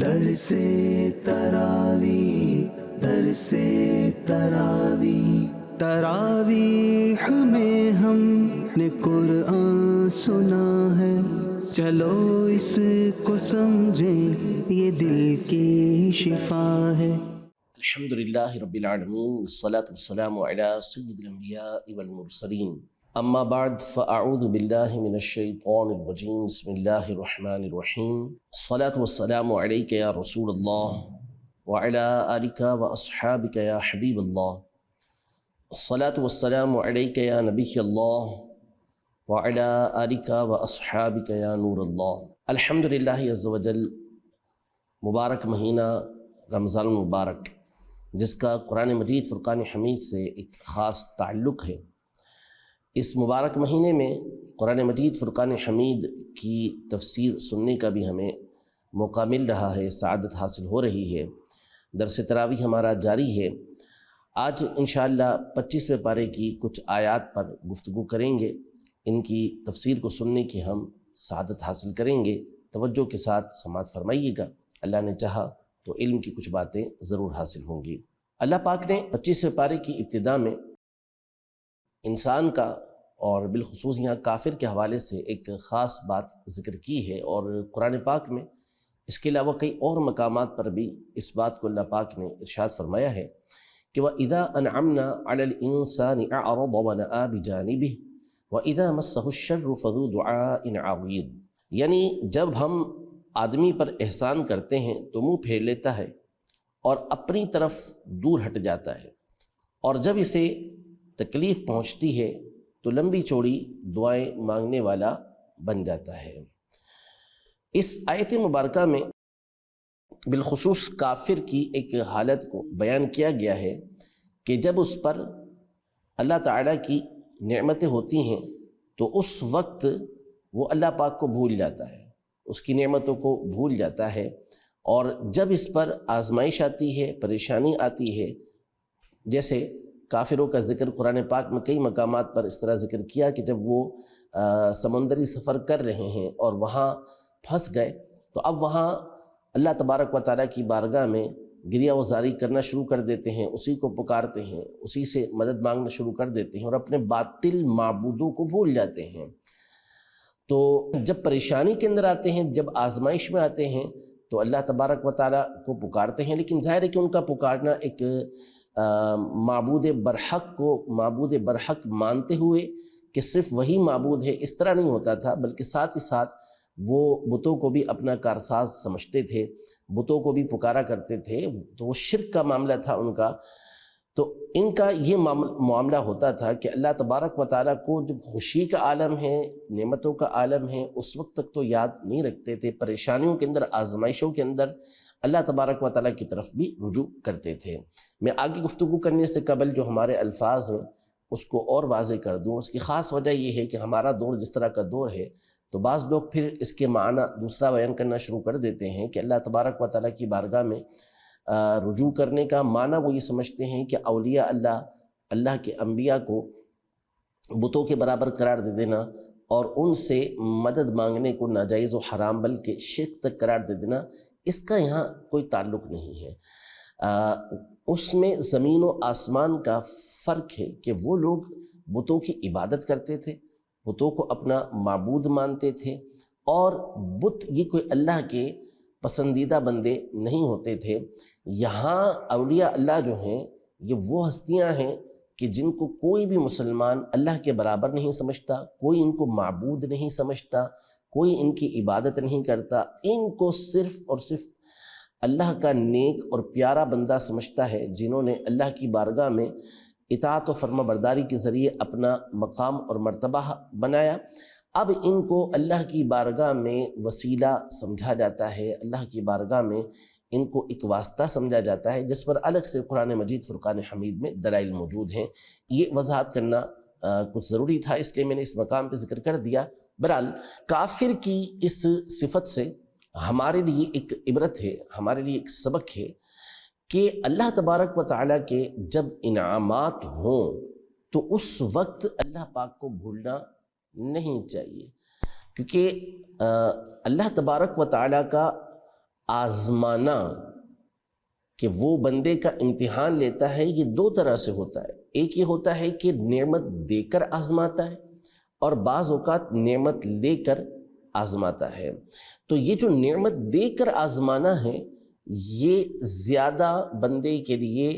در سے تراوی در سے تراوی تراویح میں ہم نے قرآن سنا ہے، چلو اس کو سمجھیں یہ دل کی شفا ہے۔ الحمد للہ رب العالمین والصلاة والسلام علی سید الانبیاء والمرسلین، اما بعد فاعوذ باللہ من الشیطان الرجیم، بسم اللہ الرحمن الرحیم۔ الصلاة والسلام علیک یا رسول اللہ وعلی آلک واصحابک یا حبیب اللہ، الصلاة والسلام علیک یا نبی اللہ وعلی آلک واصحابک یا نور اللہ۔ الحمدللہ عز و جل، مبارک مہینہ رمضان المبارک، جس کا قرآن مجید فرقان حمید سے ایک خاص تعلق ہے۔ اس مبارک مہینے میں قرآن مجید فرقان حمید کی تفسیر سننے کا بھی ہمیں موقع مل رہا ہے، سعادت حاصل ہو رہی ہے۔ درس تراویح ہمارا جاری ہے۔ آج انشاءاللہ 25ویں پارے کی کچھ آیات پر گفتگو کریں گے، ان کی تفسیر کو سننے کی ہم سعادت حاصل کریں گے۔ توجہ کے ساتھ سماعت فرمائیے گا، اللہ نے چاہا تو علم کی کچھ باتیں ضرور حاصل ہوں گی۔ اللہ پاک نے 25ویں پارے کی ابتدا میں انسان کا اور بالخصوص یہاں کافر کے حوالے سے ایک خاص بات ذکر کی ہے، اور قرآن پاک میں اس کے علاوہ کئی اور مقامات پر بھی اس بات کو اللہ پاک نے ارشاد فرمایا ہے کہ وَإِذَا أَنْعَمْنَا عَلَى الْإِنسَانِ أَعْرَضَ وَنَأَىٰ بِجَانِبِهِ وَإِذَا مَسَّهُ الشَّرُّ فَذُو دُعَاءٍ عَرِيضٍ، یعنی جب ہم آدمی پر احسان کرتے ہیں تو منہ پھیر لیتا ہے اور اپنی طرف دور ہٹ جاتا ہے، اور جب اسے تکلیف پہنچتی ہے تو لمبی چوڑی دعائیں مانگنے والا بن جاتا ہے۔ اس آیت مبارکہ میں بالخصوص کافر کی ایک حالت کو بیان کیا گیا ہے کہ جب اس پر اللہ تعالیٰ کی نعمتیں ہوتی ہیں تو اس وقت وہ اللہ پاک کو بھول جاتا ہے، اس کی نعمتوں کو بھول جاتا ہے، اور جب اس پر آزمائش آتی ہے، پریشانی آتی ہے، جیسے کافروں کا ذکر قرآن پاک میں کئی مقامات پر اس طرح ذکر کیا کہ جب وہ سمندری سفر کر رہے ہیں اور وہاں پھنس گئے تو اب وہاں اللہ تبارک و تعالیٰ کی بارگاہ میں گریہ وزاری کرنا شروع کر دیتے ہیں، اسی کو پکارتے ہیں، اسی سے مدد مانگنا شروع کر دیتے ہیں اور اپنے باطل معبودوں کو بھول جاتے ہیں۔ تو جب پریشانی کے اندر آتے ہیں، جب آزمائش میں آتے ہیں تو اللہ تبارک و تعالیٰ کو پکارتے ہیں، لیکن ظاہر ہے کہ ان کا پکارنا ایک معبود برحق کو معبود برحق مانتے ہوئے کہ صرف وہی معبود ہے، اس طرح نہیں ہوتا تھا، بلکہ ساتھ ہی ساتھ وہ بتوں کو بھی اپنا کارساز سمجھتے تھے، بتوں کو بھی پکارا کرتے تھے، تو وہ شرک کا معاملہ تھا ان کا۔ تو ان کا یہ معاملہ ہوتا تھا کہ اللہ تبارک و تعالیٰ کو جب خوشی کا عالم ہے، نعمتوں کا عالم ہے، اس وقت تک تو یاد نہیں رکھتے تھے، پریشانیوں کے اندر، آزمائشوں کے اندر اللہ تبارک و تعالیٰ کی طرف بھی رجوع کرتے تھے۔ میں آگے گفتگو کرنے سے قبل جو ہمارے الفاظ ہیں اس کو اور واضح کر دوں۔ اس کی خاص وجہ یہ ہے کہ ہمارا دور جس طرح کا دور ہے تو بعض لوگ پھر اس کے معنی دوسرا بیان کرنا شروع کر دیتے ہیں کہ اللہ تبارک و تعالیٰ کی بارگاہ میں رجوع کرنے کا معنی وہ یہ سمجھتے ہیں کہ اولیاء اللہ، اللہ کے انبیاء کو بتوں کے برابر قرار دے دینا اور ان سے مدد مانگنے کو ناجائز و حرام بلکہ شرک تک قرار دے دینا، اس کا یہاں کوئی تعلق نہیں ہے۔ اس میں زمین و آسمان کا فرق ہے کہ وہ لوگ بتوں کی عبادت کرتے تھے، بتوں کو اپنا معبود مانتے تھے، اور بت یہ کوئی اللہ کے پسندیدہ بندے نہیں ہوتے تھے۔ یہاں اولیاء اللہ جو ہیں یہ وہ ہستیاں ہیں کہ جن کو کوئی بھی مسلمان اللہ کے برابر نہیں سمجھتا، کوئی ان کو معبود نہیں سمجھتا، کوئی ان کی عبادت نہیں کرتا، ان کو صرف اور صرف اللہ کا نیک اور پیارا بندہ سمجھتا ہے، جنہوں نے اللہ کی بارگاہ میں اطاعت و فرما برداری کے ذریعے اپنا مقام اور مرتبہ بنایا۔ اب ان کو اللہ کی بارگاہ میں وسیلہ سمجھا جاتا ہے، اللہ کی بارگاہ میں ان کو ایک واسطہ سمجھا جاتا ہے، جس پر الگ سے قرآن مجید فرقان حمید میں دلائل موجود ہیں۔ یہ وضاحت کرنا کچھ ضروری تھا، اس لیے میں نے اس مقام پہ ذکر کر دیا۔ بہرحال کافر کی اس صفت سے ہمارے لیے ایک عبرت ہے، ہمارے لیے ایک سبق ہے کہ اللہ تبارک و تعالیٰ کے جب انعامات ہوں تو اس وقت اللہ پاک کو بھولنا نہیں چاہیے، کیونکہ اللہ تبارک و تعالیٰ کا آزمانا کہ وہ بندے کا امتحان لیتا ہے، یہ دو طرح سے ہوتا ہے۔ ایک یہ ہوتا ہے کہ نعمت دے کر آزماتا ہے، اور بعض اوقات نعمت لے کر آزماتا ہے۔ تو یہ جو نعمت دے کر آزمانا ہے، یہ زیادہ بندے کے لیے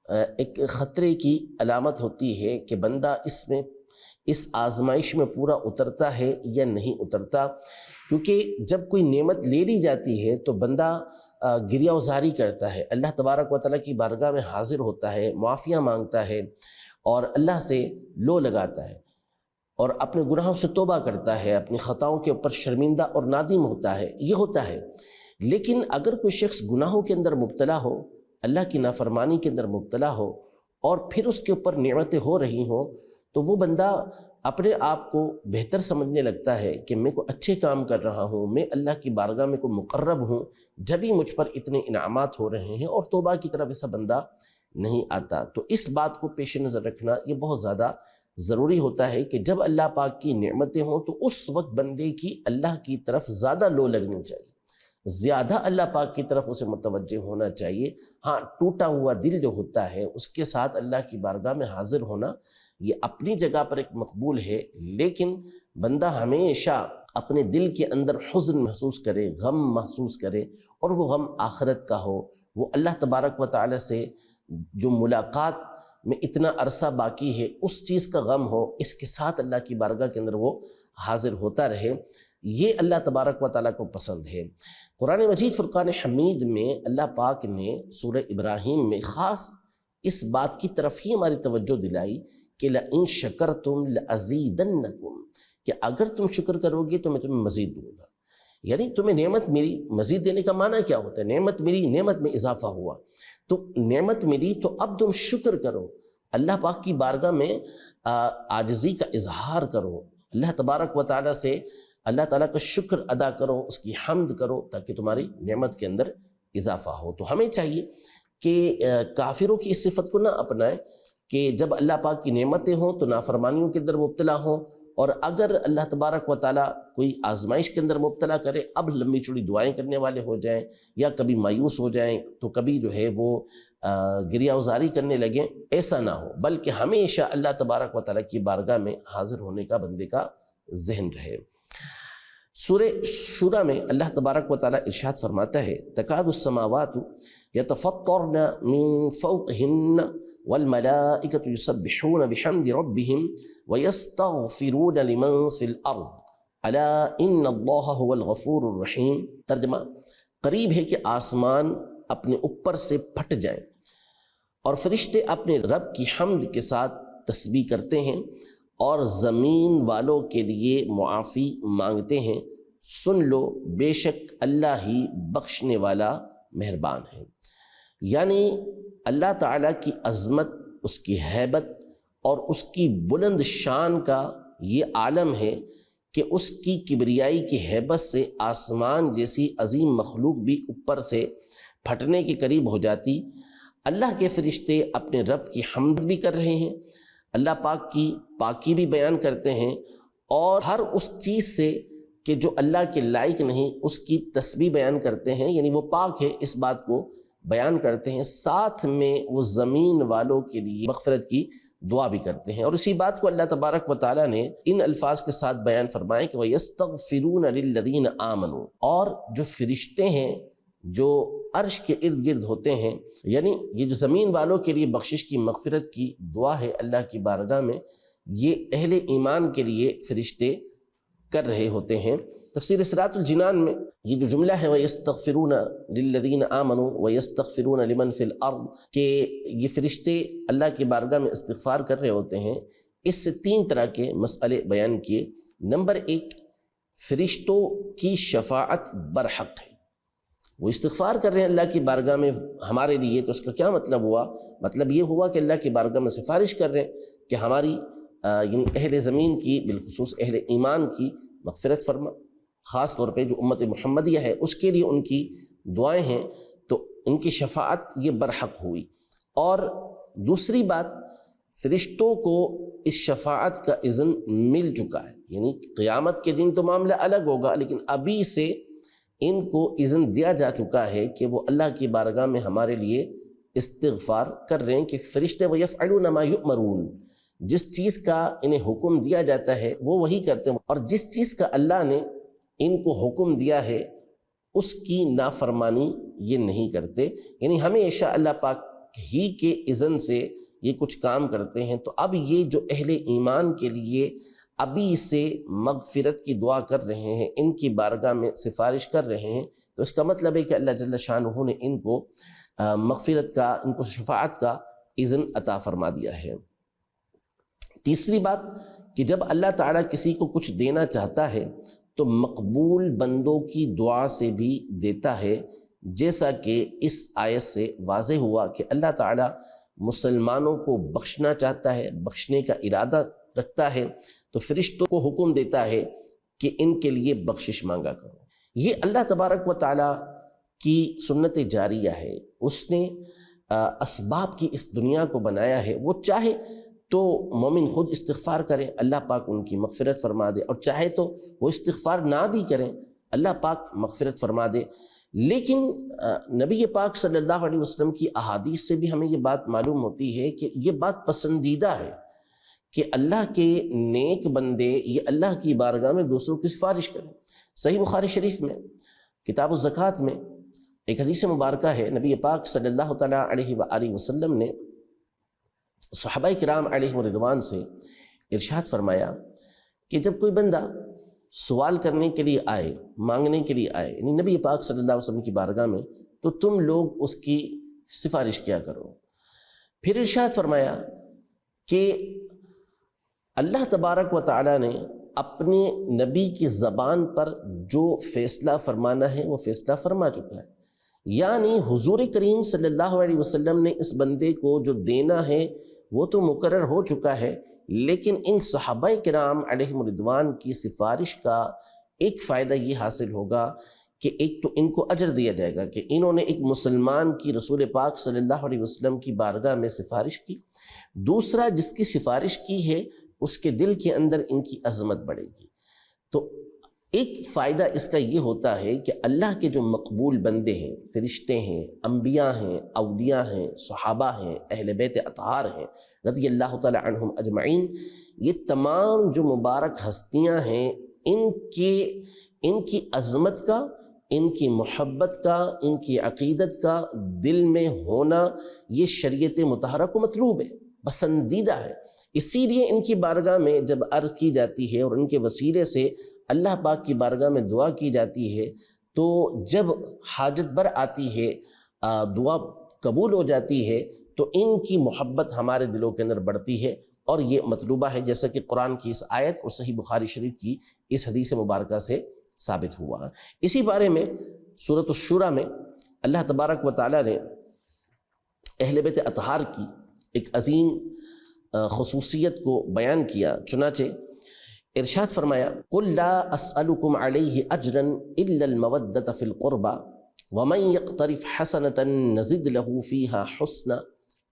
ایک خطرے کی علامت ہوتی ہے کہ بندہ اس آزمائش میں پورا اترتا ہے یا نہیں اترتا، کیونکہ جب کوئی نعمت لے لی جاتی ہے تو بندہ گریہ وزاری کرتا ہے، اللہ تبارک و تعالیٰ کی بارگاہ میں حاضر ہوتا ہے، معافیاں مانگتا ہے اور اللہ سے لو لگاتا ہے اور اپنے گناہوں سے توبہ کرتا ہے، اپنی خطاؤں کے اوپر شرمندہ اور نادم ہوتا ہے، یہ ہوتا ہے۔ لیکن اگر کوئی شخص گناہوں کے اندر مبتلا ہو، اللہ کی نافرمانی کے اندر مبتلا ہو، اور پھر اس کے اوپر نعمتیں ہو رہی ہوں، تو وہ بندہ اپنے آپ کو بہتر سمجھنے لگتا ہے کہ میں کوئی اچھے کام کر رہا ہوں، میں اللہ کی بارگاہ میں کوئی مقرب ہوں، جبھی مجھ پر اتنے انعامات ہو رہے ہیں، اور توبہ کی طرف ایسا بندہ نہیں آتا۔ تو اس بات کو پیش نظر رکھنا یہ بہت زیادہ ضروری ہوتا ہے کہ جب اللہ پاک کی نعمتیں ہوں تو اس وقت بندے کی اللہ کی طرف زیادہ لو لگنی چاہیے، زیادہ اللہ پاک کی طرف اسے متوجہ ہونا چاہیے۔ ہاں، ٹوٹا ہوا دل جو ہوتا ہے اس کے ساتھ اللہ کی بارگاہ میں حاضر ہونا یہ اپنی جگہ پر ایک مقبول ہے، لیکن بندہ ہمیشہ اپنے دل کے اندر حزن محسوس کرے، غم محسوس کرے، اور وہ غم آخرت کا ہو، وہ اللہ تبارک و تعالی سے جو ملاقات میں اتنا عرصہ باقی ہے اس چیز کا غم ہو، اس کے ساتھ اللہ کی بارگاہ کے اندر وہ حاضر ہوتا رہے، یہ اللہ تبارک و تعالیٰ کو پسند ہے۔ قرآن مجید فرقان حمید میں اللہ پاک نے سورہ ابراہیم میں خاص اس بات کی طرف ہی ہماری توجہ دلائی کہ لَإِن شَكَرْتُمْ لَأَزِيدَنَّكُمْ، کہ اگر تم شکر کرو گے تو میں تمہیں مزید دوں گا۔ یعنی تمہیں نعمت میری مزید دینے کا معنی کیا ہوتا ہے؟ نعمت میری، نعمت میں اضافہ ہوا، تو نعمت ملی تو اب تم شکر کرو، اللہ پاک کی بارگاہ میں عاجزی کا اظہار کرو، اللہ تبارک و تعالیٰ سے اللہ تعالیٰ کا شکر ادا کرو، اس کی حمد کرو، تاکہ تمہاری نعمت کے اندر اضافہ ہو۔ تو ہمیں چاہیے کہ کافروں کی اس صفت کو نہ اپنائیں کہ جب اللہ پاک کی نعمتیں ہوں تو نافرمانیوں کے اندر مبتلا ہوں، اور اگر اللہ تبارک و تعالیٰ کوئی آزمائش کے اندر مبتلا کرے اب لمبی چوڑی دعائیں کرنے والے ہو جائیں، یا کبھی مایوس ہو جائیں، تو کبھی جو ہے وہ گریہ وزاری کرنے لگیں، ایسا نہ ہو، بلکہ ہمیشہ اللہ تبارک و تعالیٰ کی بارگاہ میں حاضر ہونے کا بندے کا ذہن رہے۔ سورہ شورى میں اللہ تبارک و تعالیٰ ارشاد فرماتا ہے تکاد السماوات یتفطرن من فوقہن والملائکۃ یسبحون بحمد ربہم ویستغفرون لمن فی الارض الا ان اللہ هو الغفور الرحیم۔ ترجمہ، قریب ہے کہ آسمان اپنے اوپر سے پھٹ جائیں اور فرشتے اپنے رب کی حمد کے ساتھ تسبیح کرتے ہیں اور زمین والوں کے لیے معافی مانگتے ہیں، سن لو بے شک اللہ ہی بخشنے والا مہربان ہے۔ یعنی اللہ تعالیٰ کی عظمت، اس کی ہیبت اور اس کی بلند شان کا یہ عالم ہے کہ اس کی کبریائی کی ہیبت سے آسمان جیسی عظیم مخلوق بھی اوپر سے پھٹنے کے قریب ہو جاتی۔ اللہ کے فرشتے اپنے رب کی حمد بھی کر رہے ہیں، اللہ پاک کی پاکی بھی بیان کرتے ہیں، اور ہر اس چیز سے کہ جو اللہ کے لائق نہیں اس کی تسبیح بیان کرتے ہیں، یعنی وہ پاک ہے اس بات کو بیان کرتے ہیں، ساتھ میں وہ زمین والوں کے لیے مغفرت کی دعا بھی کرتے ہیں۔ اور اسی بات کو اللہ تبارک و تعالیٰ نے ان الفاظ کے ساتھ بیان فرمائے کہ وَيَسْتَغْفِرُونَ لِلَّذِينَ آمَنُوا، اور جو فرشتے ہیں جو عرش کے ارد گرد ہوتے ہیں، یعنی یہ جو زمین والوں کے لیے بخشش کی مغفرت کی دعا ہے اللہ کی بارگاہ میں، یہ اہل ایمان کے لیے فرشتے کر رہے ہوتے ہیں۔ تفسیر صراط الجنان میں یہ جو جملہ ہے وَيَسْتَغْفِرُونَ لِلَّذِينَ آمَنُوا وَيَسْتَغْفِرُونَ لِمَنْ فِي الْأَرْضِ، کہ یہ فرشتے اللہ کی بارگاہ میں استغفار کر رہے ہوتے ہیں۔ اس سے تین طرح کے مسئلے بیان کیے۔ نمبر ایک، فرشتوں کی شفاعت برحق ہے، وہ استغفار کر رہے ہیں اللہ کی بارگاہ میں ہمارے لیے، تو اس کا کیا مطلب ہوا؟ مطلب یہ ہوا کہ اللہ کی بارگاہ میں سفارش کر رہے ہیں کہ ہماری یعنی اہل زمین کی، بالخصوص اہل ایمان کی مغفرت فرما، خاص طور پہ جو امت محمدیہ ہے اس کے لیے ان کی دعائیں ہیں، تو ان کی شفاعت یہ برحق ہوئی۔ اور دوسری بات، فرشتوں کو اس شفاعت کا اذن مل چکا ہے، یعنی قیامت کے دن تو معاملہ الگ ہوگا، لیکن ابھی سے ان کو اذن دیا جا چکا ہے کہ وہ اللہ کی بارگاہ میں ہمارے لیے استغفار کر رہے ہیں کہ فرشتے وَيَفْعَلُونَ مَا يُؤْمَرُونَ، جس چیز کا انہیں حکم دیا جاتا ہے وہ وہی کرتے ہیں، اور جس چیز کا اللہ نے ان کو حکم دیا ہے اس کی نافرمانی یہ نہیں کرتے، یعنی ہمیشہ اللہ پاک ہی کے اذن سے یہ کچھ کام کرتے ہیں۔ تو اب یہ جو اہل ایمان کے لیے ابھی سے مغفرت کی دعا کر رہے ہیں، ان کی بارگاہ میں سفارش کر رہے ہیں، تو اس کا مطلب ہے کہ اللہ جل شانہ نے ان کو مغفرت کا، ان کو شفاعت کا اذن عطا فرما دیا ہے۔ تیسری بات کہ جب اللہ تعالیٰ کسی کو کچھ دینا چاہتا ہے تو مقبول بندوں کی دعا سے بھی دیتا ہے، جیسا کہ اس آیت سے واضح ہوا کہ اللہ تعالیٰ مسلمانوں کو بخشنا چاہتا ہے، بخشنے کا ارادہ رکھتا ہے، تو فرشتوں کو حکم دیتا ہے کہ ان کے لیے بخشش مانگا کرو۔ یہ اللہ تبارک و تعالیٰ کی سنت جاریہ ہے، اس نے اسباب کی اس دنیا کو بنایا ہے، وہ چاہے تو مومن خود استغفار کریں، اللہ پاک ان کی مغفرت فرما دے، اور چاہے تو وہ استغفار نہ بھی کریں، اللہ پاک مغفرت فرما دے۔ لیکن نبی پاک صلی اللہ علیہ وسلم کی احادیث سے بھی ہمیں یہ بات معلوم ہوتی ہے کہ یہ بات پسندیدہ ہے کہ اللہ کے نیک بندے یہ اللہ کی بارگاہ میں دوسروں کی سفارش کریں۔ صحیح بخاری شریف میں کتاب الزکوٰۃ میں ایک حدیث مبارکہ ہے، نبی پاک صلی اللہ تعالیٰ علیہ وآلہ وسلم نے صحابہ کرام علیہم رضوان سے ارشاد فرمایا کہ جب کوئی بندہ سوال کرنے کے لیے آئے، مانگنے کے لیے آئے، یعنی نبی پاک صلی اللہ علیہ وسلم کی بارگاہ میں، تو تم لوگ اس کی سفارش کیا کرو۔ پھر ارشاد فرمایا کہ اللہ تبارک و تعالیٰ نے اپنے نبی کی زبان پر جو فیصلہ فرمانا ہے وہ فیصلہ فرما چکا ہے، یعنی حضور کریم صلی اللہ علیہ وسلم نے اس بندے کو جو دینا ہے وہ تو مقرر ہو چکا ہے، لیکن ان صحابہ کرام علیہم رضوان کی سفارش کا ایک فائدہ یہ حاصل ہوگا کہ ایک تو ان کو اجر دیا جائے گا کہ انہوں نے ایک مسلمان کی رسول پاک صلی اللہ علیہ وسلم کی بارگاہ میں سفارش کی، دوسرا جس کی سفارش کی ہے اس کے دل کے اندر ان کی عظمت بڑھے گی۔ تو ایک فائدہ اس کا یہ ہوتا ہے کہ اللہ کے جو مقبول بندے ہیں، فرشتے ہیں، انبیاء ہیں، اولیاء ہیں، صحابہ ہیں، اہل بیت اطہار ہیں رضی اللہ تعالی عنہم اجمعین، یہ تمام جو مبارک ہستیاں ہیں، ان کی عظمت کا، ان کی محبت کا، ان کی عقیدت کا دل میں ہونا یہ شریعت مطہرہ کو مطلوب ہے، پسندیدہ ہے۔ اسی لیے ان کی بارگاہ میں جب عرض کی جاتی ہے اور ان کے وسیلے سے اللہ پاک کی بارگاہ میں دعا کی جاتی ہے، تو جب حاجت بر آتی ہے، دعا قبول ہو جاتی ہے، تو ان کی محبت ہمارے دلوں کے اندر بڑھتی ہے، اور یہ مطلوبہ ہے، جیسا کہ قرآن کی اس آیت اور صحیح بخاری شریف کی اس حدیث مبارکہ سے ثابت ہوا۔ اسی بارے میں سورۃ الشورى میں اللہ تبارک و تعالیٰ نے اہل بیت اطہار کی ایک عظیم خصوصیت کو بیان کیا، چنانچہ ارشاد فرمایا قُلْ لَا أَسْأَلُكُمْ عَلَيْهِ أَجْرًا إِلَّا الْمَوَدَّةَ فِي الْقُرْبَى وَمَنْ يَقْتَرِفْ حَسَنَةً نَزِدْ لَهُ فِيهَا حُسْنًا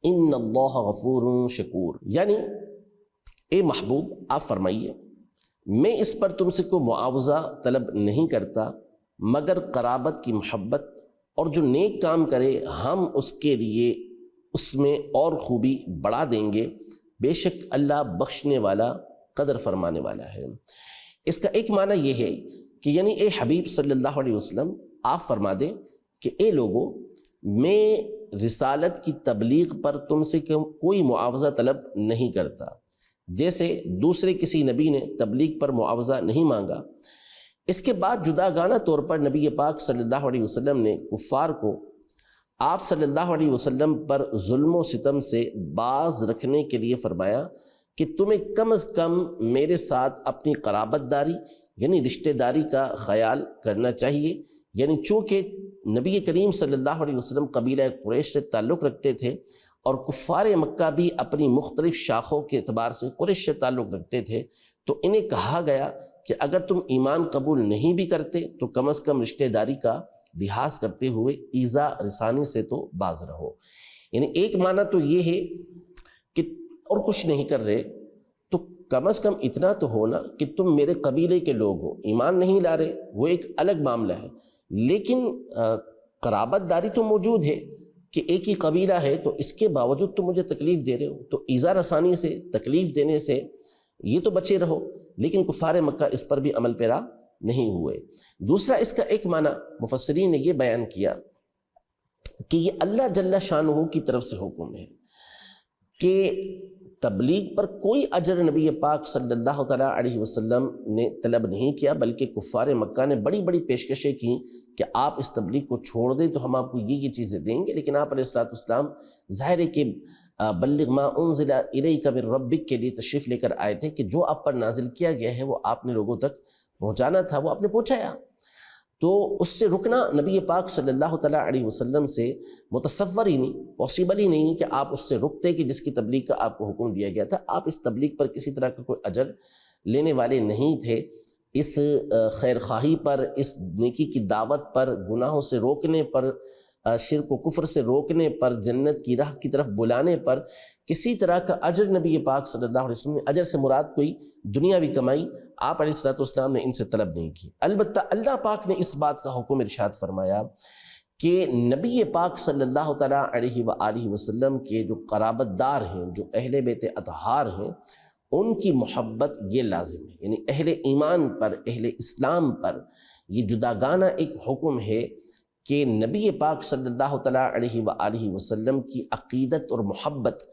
إِنَّ اللَّهَ غَفُورٌ شَكُورٌ۔ یعنی اے محبوب آپ فرمائیے میں اس پر تم سے کوئی معاوضہ طلب نہیں کرتا مگر قرابت کی محبت، اور جو نیک کام کرے ہم اس کے لیے اس میں اور خوبی بڑھا دیں گے، بے شک اللہ بخشنے والا قدر فرمانے والا ہے۔ اس کا ایک معنی یہ ہے کہ یعنی اے حبیب صلی اللہ علیہ وسلم آپ فرما دیں کہ اے لوگو، میں رسالت کی تبلیغ پر تم سے کوئی معاوضہ طلب نہیں کرتا، جیسے دوسرے کسی نبی نے تبلیغ پر معاوضہ نہیں مانگا۔ اس کے بعد جداگانہ طور پر نبی پاک صلی اللہ علیہ وسلم نے کفار کو آپ صلی اللہ علیہ وسلم پر ظلم و ستم سے باز رکھنے کے لیے فرمایا کہ تمہیں کم از کم میرے ساتھ اپنی قرابت داری یعنی رشتہ داری کا خیال کرنا چاہیے، یعنی چونکہ نبی کریم صلی اللہ علیہ وسلم قبیلہ قریش سے تعلق رکھتے تھے، اور کفار مکہ بھی اپنی مختلف شاخوں کے اعتبار سے قریش سے تعلق رکھتے تھے، تو انہیں کہا گیا کہ اگر تم ایمان قبول نہیں بھی کرتے تو کم از کم رشتہ داری کا لحاظ کرتے ہوئے ایذا رسانی سے تو باز رہو۔ یعنی ایک معنی تو یہ ہے کہ اور کچھ نہیں کر رہے تو کم از کم اتنا تو ہونا کہ تم میرے قبیلے کے لوگ ہو، ایمان نہیں لا رہے وہ ایک الگ معاملہ ہے، لیکن قرابت داری تو موجود ہے کہ ایک ہی قبیلہ ہے، تو اس کے باوجود تم مجھے تکلیف دے رہے ہو، تو ایذا رسانی سے، تکلیف دینے سے یہ تو بچے رہو۔ لیکن کفار مکہ اس پر بھی عمل پیرا نہیں ہوئے۔ دوسرا اس کا ایک معنی مفسرین نے یہ بیان کیا کہ یہ اللہ جل شانہ کی طرف سے حکم ہے کہ تبلیغ پر کوئی اجر نبی پاک صلی اللہ تعالیٰ علیہ وسلم نے طلب نہیں کیا، بلکہ کفار مکہ نے بڑی بڑی پیشکشیں کی کہ آپ اس تبلیغ کو چھوڑ دیں تو ہم آپ کو یہ چیزیں دیں گے، لیکن آپ علیہ السلام ظاہر ہے کہ بلغ ما انزل الیک من ربک کے لیے تشریف لے کر آئے تھے کہ جو آپ پر نازل کیا گیا ہے وہ آپ نے لوگوں تک پہنچانا تھا، وہ آپ نے پہنچایا۔ تو اس سے رکنا نبی پاک صلی اللہ تعالیٰ علیہ وسلم سے متصور ہی نہیں، پاسبل ہی نہیں کہ آپ اس سے رکتے کہ جس کی تبلیغ کا آپ کو حکم دیا گیا تھا۔ آپ اس تبلیغ پر کسی طرح کا کوئی اجر لینے والے نہیں تھے، اس خیر خواہی پر، اس نیکی کی دعوت پر، گناہوں سے روکنے پر، شرک و کفر سے روکنے پر، جنت کی راہ کی طرف بلانے پر کسی طرح کا اجر نبی پاک صلی اللہ علیہ وسلم نے، اجر سے مراد کوئی دنیاوی کمائی آپ علیہ السلام نے ان سے طلب نہیں کی۔ البتہ اللہ پاک نے اس بات کا حکم ارشاد فرمایا کہ نبی پاک صلی اللہ تعالیٰ علیہ وآلہ وسلم کے جو قرابت دار ہیں، جو اہل بیت اطہار ہیں، ان کی محبت یہ لازم ہے، یعنی اہل ایمان پر، اہل اسلام پر یہ جداگانہ ایک حکم ہے کہ نبی پاک صلی اللہ تعالیٰ علیہ وآلہ وسلم کی عقیدت اور محبت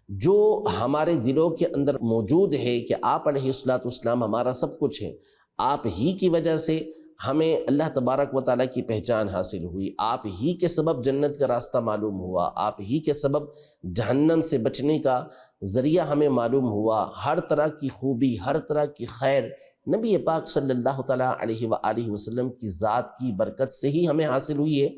جو ہمارے دلوں کے اندر موجود ہے کہ آپ علیہ السلام ہمارا سب کچھ ہے، آپ ہی کی وجہ سے ہمیں اللہ تبارک و تعالیٰ کی پہچان حاصل ہوئی، آپ ہی کے سبب جنت کا راستہ معلوم ہوا، آپ ہی کے سبب جہنم سے بچنے کا ذریعہ ہمیں معلوم ہوا، ہر طرح کی خوبی، ہر طرح کی خیر نبی پاک صلی اللہ تعالیٰ علیہ وآلہ وسلم کی ذات کی برکت سے ہی ہمیں حاصل ہوئی ہے۔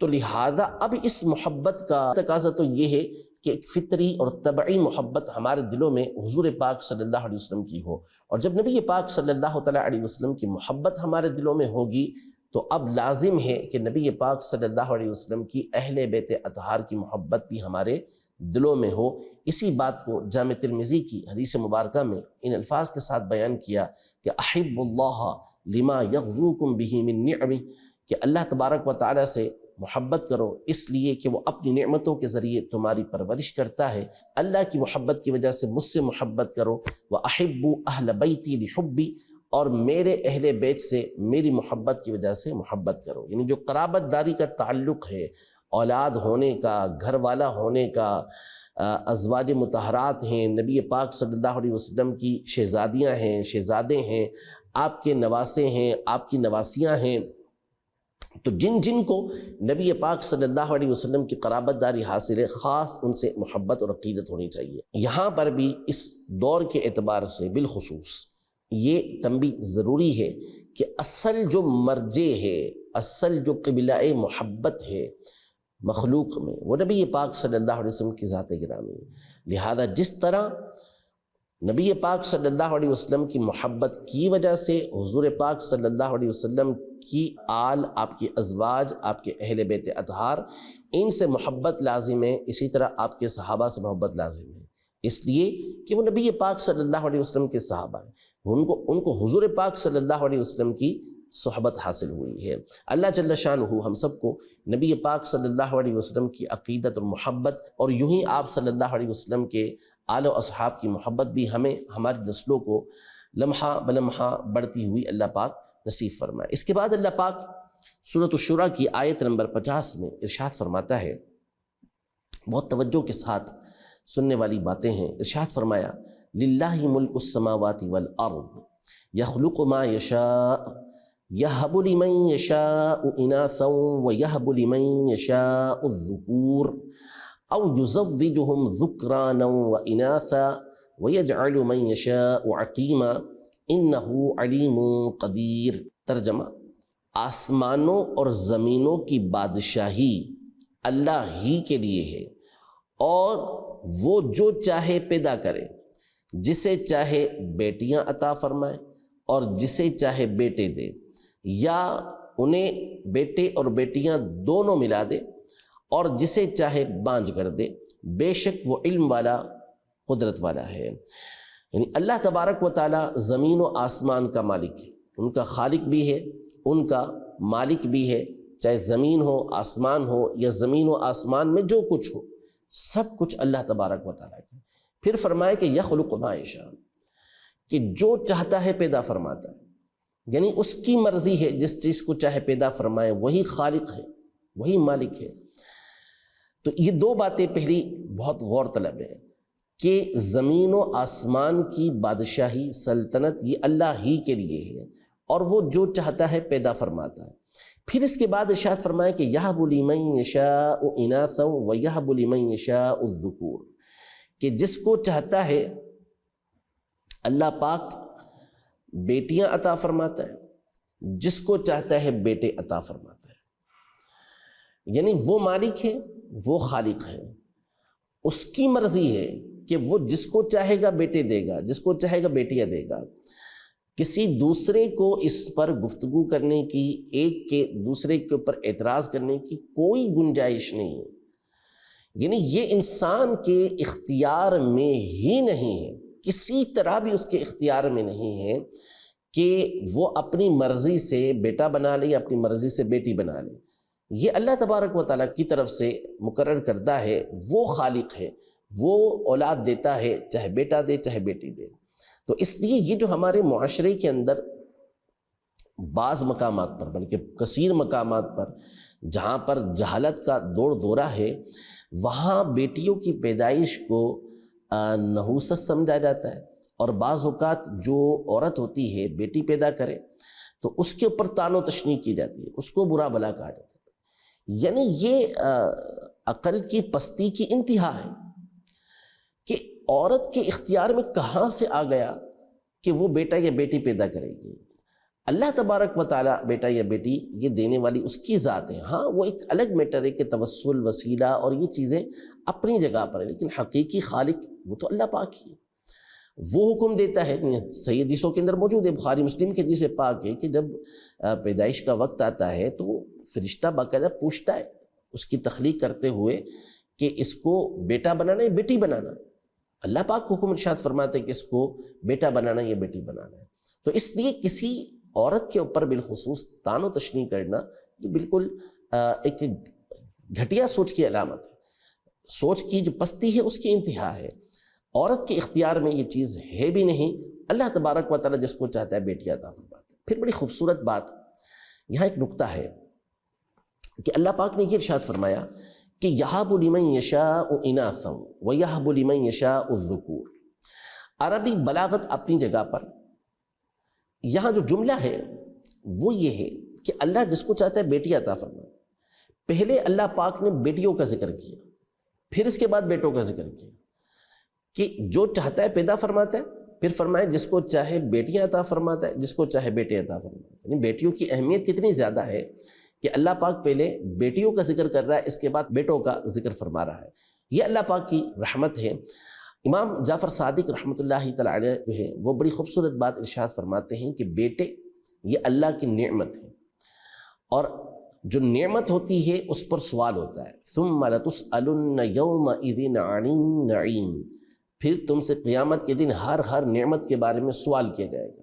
تو لہٰذا اب اس محبت کا تقاضا تو یہ ہے کہ ایک فطری اور طبعی محبت ہمارے دلوں میں حضور پاک صلی اللہ علیہ وسلم کی ہو، اور جب نبی پاک صلی اللہ تعالیٰ علیہ وسلم کی محبت ہمارے دلوں میں ہوگی تو اب لازم ہے کہ نبی پاک صلی اللہ علیہ وسلم کی اہل بیت اطہار کی محبت بھی ہمارے دلوں میں ہو۔ اسی بات کو جامع ترمذی کی حدیث مبارکہ میں ان الفاظ کے ساتھ بیان کیا کہ احب اللہ لما یغزوکم بہ من نعمہ، کہ اللہ تبارک و تعالیٰ سے محبت کرو اس لیے کہ وہ اپنی نعمتوں کے ذریعے تمہاری پرورش کرتا ہے۔ اللہ کی محبت کی وجہ سے مجھ سے محبت کرو، وَأَحِبُّ أَهْلَ بَيْتِي لِحُبِّي، اور میرے اہل بیت سے میری محبت کی وجہ سے محبت کرو۔ یعنی جو قرابت داری کا تعلق ہے، اولاد ہونے کا، گھر والا ہونے کا، ازواج مطہرات ہیں، نبی پاک صلی اللہ علیہ وسلم کی شہزادیاں ہیں، شہزادے ہیں، آپ کے نواسے ہیں، آپ کی نواسیاں ہیں، تو جن جن کو نبی پاک صلی اللہ علیہ وسلم کی قرابت داری حاصل ہے، خاص ان سے محبت اور عقیدت ہونی چاہیے۔ یہاں پر بھی اس دور کے اعتبار سے بالخصوص یہ تنبیہ ضروری ہے کہ اصل جو مرجع ہے، اصل جو قبلہ محبت ہے مخلوق میں، وہ نبی پاک صلی اللہ علیہ وسلم کی ذات گرامی ہے۔ لہذا جس طرح نبی پاک صلی اللہ علیہ وسلم کی محبت کی وجہ سے حضور پاک صلی اللہ علیہ وسلم کی آل، آپ کی ازواج، آپ کے اہل بیت اطہار، ان سے محبت لازم ہے، اسی طرح آپ کے صحابہ سے محبت لازم ہے، اس لیے کہ وہ نبی پاک صلی اللہ علیہ وسلم کے صحابہ ہیں، ان کو حضور پاک صلی اللہ علیہ وسلم کی صحبت حاصل ہوئی ہے۔ اللہ جل شانہ ہم سب کو نبی پاک صلی اللہ علیہ وسلم کی عقیدت اور محبت، اور یوں ہی آپ صلی اللہ علیہ وسلم کے آل و اصحاب کی محبت بھی ہمیں، ہماری نسلوں کو لمحہ بلمحہ بڑھتی ہوئی اللہ پاک نصیب فرمائے۔ اس کے بعد اللہ پاک سورۃ الشورى کی آیت نمبر 50 میں ارشاد فرماتا ہے، بہت توجہ کے ساتھ سننے والی باتیں ہیں۔ ارشاد فرمایا، للہ ملک السماوات والارض یخلق ما یشاء یہب لمن یشاء اناثا ویہب لمن یشاء الذکور او یزوجہم ذکرانا واناثا ویجعل من یشاء عقیما انہو علیم قدیر۔ ترجمہ، آسمانوں اور زمینوں کی بادشاہی اللہ ہی کے لیے ہے، اور وہ جو چاہے پیدا کرے، جسے چاہے بیٹیاں عطا فرمائے اور جسے چاہے بیٹے دے، یا انہیں بیٹے اور بیٹیاں دونوں ملا دے، اور جسے چاہے بانجھ کر دے، بے شک وہ علم والا، قدرت والا ہے۔ یعنی اللہ تبارک و تعالیٰ زمین و آسمان کا مالک ہے، ان کا خالق بھی ہے، ان کا مالک بھی ہے، چاہے زمین ہو آسمان ہو یا زمین و آسمان میں جو کچھ ہو سب کچھ اللہ تبارک و تعالیٰ کا۔ پھر فرمائے کہ یخلق ما یشاء، کہ جو چاہتا ہے پیدا فرماتا ہے، یعنی اس کی مرضی ہے، جس چیز کو چاہے پیدا فرمائے، وہی خالق ہے، وہی مالک ہے۔ تو یہ دو باتیں پہلی بہت غور طلب ہے کہ زمین و آسمان کی بادشاہی سلطنت یہ اللہ ہی کے لیے ہے، اور وہ جو چاہتا ہے پیدا فرماتا ہے۔ پھر اس کے بعد ارشاد فرمایا کہ یہب لمن یشاء اناثا ویہب لمن یشاء الذکور، کہ جس کو چاہتا ہے اللہ پاک بیٹیاں عطا فرماتا ہے، جس کو چاہتا ہے بیٹے عطا فرماتا ہے، یعنی وہ مالک ہے، وہ خالق ہے، اس کی مرضی ہے کہ وہ جس کو چاہے گا بیٹے دے گا، جس کو چاہے گا بیٹیاں دے گا۔ کسی دوسرے کو اس پر گفتگو کرنے کی، ایک کے دوسرے کے اوپر اعتراض کرنے کی کوئی گنجائش نہیں ہے، یعنی یہ انسان کے اختیار میں ہی نہیں ہے، کسی طرح بھی اس کے اختیار میں نہیں ہے کہ وہ اپنی مرضی سے بیٹا بنا لے یا اپنی مرضی سے بیٹی بنا لے۔ یہ اللہ تبارک و تعالیٰ کی طرف سے مقرر کردہ ہے، وہ خالق ہے، وہ اولاد دیتا ہے، چاہے بیٹا دے چاہے بیٹی دے۔ تو اس لیے یہ جو ہمارے معاشرے کے اندر بعض مقامات پر، بلکہ کثیر مقامات پر جہاں پر جہالت کا دور دورہ ہے، وہاں بیٹیوں کی پیدائش کو نحوست سمجھا جاتا ہے، اور بعض اوقات جو عورت ہوتی ہے بیٹی پیدا کرے تو اس کے اوپر طعن و تشنیع کی جاتی ہے، اس کو برا بھلا کہا جاتا ہے۔ یعنی یہ عقل کی پستی کی انتہا ہے کہ عورت کے اختیار میں کہاں سے آ گیا کہ وہ بیٹا یا بیٹی پیدا کرے گی۔ اللہ تبارک و تعالیٰ بیٹا یا بیٹی یہ دینے والی اس کی ذات ہے۔ ہاں وہ ایک الگ میٹر ہے کہ توسل، وسیلہ اور یہ چیزیں اپنی جگہ پر ہے، لیکن حقیقی خالق وہ تو اللہ پاک ہی ہے۔ وہ حکم دیتا ہے، صحیح حدیثوں کے اندر موجود ہے، بخاری مسلم کے حدیث پاک ہے کہ جب پیدائش کا وقت آتا ہے تو وہ فرشتہ باقاعدہ پوچھتا ہے اس کی تخلیق کرتے ہوئے کہ اس کو بیٹا بنانا ہے بیٹی بنانا ہے۔ اللہ پاک حکم ارشاد فرماتے ہیں کہ اس کو بیٹا بنانا یا بیٹی بنانا ہے۔ تو اس لیے کسی عورت کے اوپر بالخصوص طعن و تشنیع کرنا یہ بالکل ایک گھٹیا سوچ کی علامت ہے، سوچ کی جو پستی ہے اس کی انتہا ہے۔ عورت کے اختیار میں یہ چیز ہے بھی نہیں، اللہ تبارک و تعالیٰ جس کو چاہتا ہے بیٹی عطا فرماتا ہے۔ پھر بڑی خوبصورت بات یہاں ایک نقطہ ہے کہ اللہ پاک نے یہ ارشاد فرمایا کہ یہب لمن یشاء اناثا ویہب لمن یشاء الذکور۔ عربی بلاغت اپنی جگہ پر، یہاں جو جملہ ہے وہ یہ ہے کہ اللہ جس کو چاہتا ہے بیٹی عطا فرماتا ہے۔ پہلے اللہ پاک نے بیٹیوں کا ذکر کیا، پھر اس کے بعد بیٹوں کا ذکر کیا کہ جو چاہتا ہے پیدا فرماتا ہے، پھر فرمایا جس کو چاہے بیٹیاں عطا فرماتا ہے، جس کو چاہے بیٹے عطا فرماتا ہے۔ یعنی بیٹیوں کی اہمیت کتنی زیادہ ہے کہ اللہ پاک پہلے بیٹیوں کا ذکر کر رہا ہے، اس کے بعد بیٹوں کا ذکر فرما رہا ہے۔ یہ اللہ پاک کی رحمت ہے۔ امام جعفر صادق رحمۃ اللہ تعالی علیہ جو ہے وہ بڑی خوبصورت بات ارشاد فرماتے ہیں کہ بیٹے یہ اللہ کی نعمت ہے، اور جو نعمت ہوتی ہے اس پر سوال ہوتا ہے۔ ثم لتسألن یومئذ عن النعیم، پھر تم سے قیامت کے دن ہر نعمت کے بارے میں سوال کیا جائے گا۔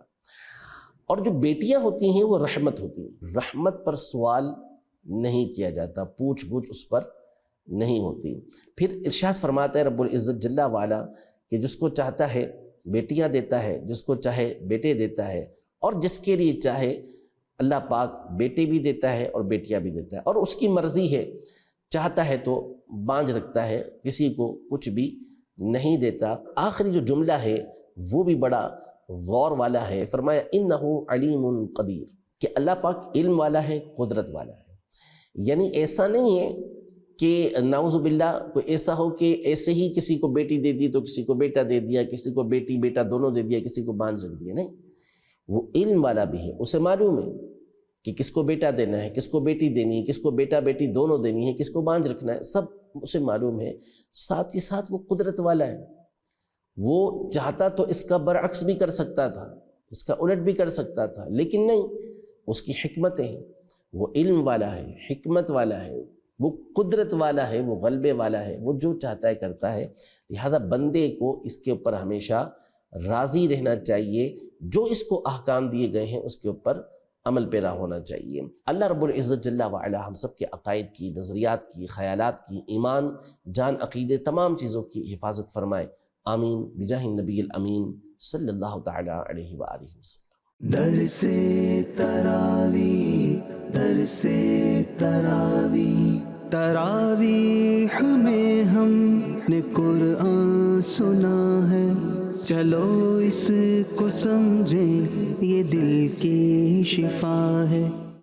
اور جو بیٹیاں ہوتی ہیں وہ رحمت ہوتی ہیں، رحمت پر سوال نہیں کیا جاتا، پوچھ گچھ اس پر نہیں ہوتی۔ پھر ارشاد فرماتا ہے رب العزت جل وعلا کہ جس کو چاہتا ہے بیٹیاں دیتا ہے، جس کو چاہے بیٹے دیتا ہے، اور جس کے لیے چاہے اللہ پاک بیٹے بھی دیتا ہے اور بیٹیاں بھی دیتا ہے، اور اس کی مرضی ہے، چاہتا ہے تو بانجھ رکھتا ہے، کسی کو کچھ بھی نہیں دیتا۔ آخری جو جملہ ہے وہ بھی بڑا غور والا ہے، فرمایا انہ علیم قدیر، کہ اللہ پاک علم والا ہے، قدرت والا ہے۔ یعنی ایسا نہیں ہے کہ نعوذ باللہ کوئی ایسا ہو کہ ایسے ہی کسی کو بیٹی دے دی تو کسی کو بیٹا دے دیا، کسی کو بیٹی بیٹا دونوں دے دیا، کسی کو بانجھ رکھ دیا، نہیں، وہ علم والا بھی ہے، اسے معلوم ہے کہ کس کو بیٹا دینا ہے، کس کو بیٹی دینی ہے، کس کو بیٹا بیٹی دونوں دینی ہے، کس کو بانجھ رکھنا ہے، سب اسے معلوم ہے۔ ساتھ ہی ساتھ وہ قدرت والا ہے، وہ چاہتا تو اس کا برعکس بھی کر سکتا تھا، اس کا الٹ بھی کر سکتا تھا، لیکن نہیں، اس کی حکمتیں ہیں، وہ علم والا ہے، حکمت والا ہے، وہ قدرت والا ہے، وہ غلبے والا ہے، وہ جو چاہتا ہے کرتا ہے۔ لہذا بندے کو اس کے اوپر ہمیشہ راضی رہنا چاہیے، جو اس کو احکام دیے گئے ہیں اس کے اوپر عمل پیرا ہونا چاہیے۔ اللہ رب العزت جل وعلا ہم سب کے عقائد کی، نظریات کی، خیالات کی، ایمان، جان، عقیدے، تمام چیزوں کی حفاظت فرمائے، آمین بجاہ النبی الامین صلی اللہ تعالی علیہ وآلہ وسلم۔ درس تراوی، درس تراوی، تراویح میں ہم نے قرآن سنا ہے، چلو اس کو سمجھیں یہ دل کی شفا ہے۔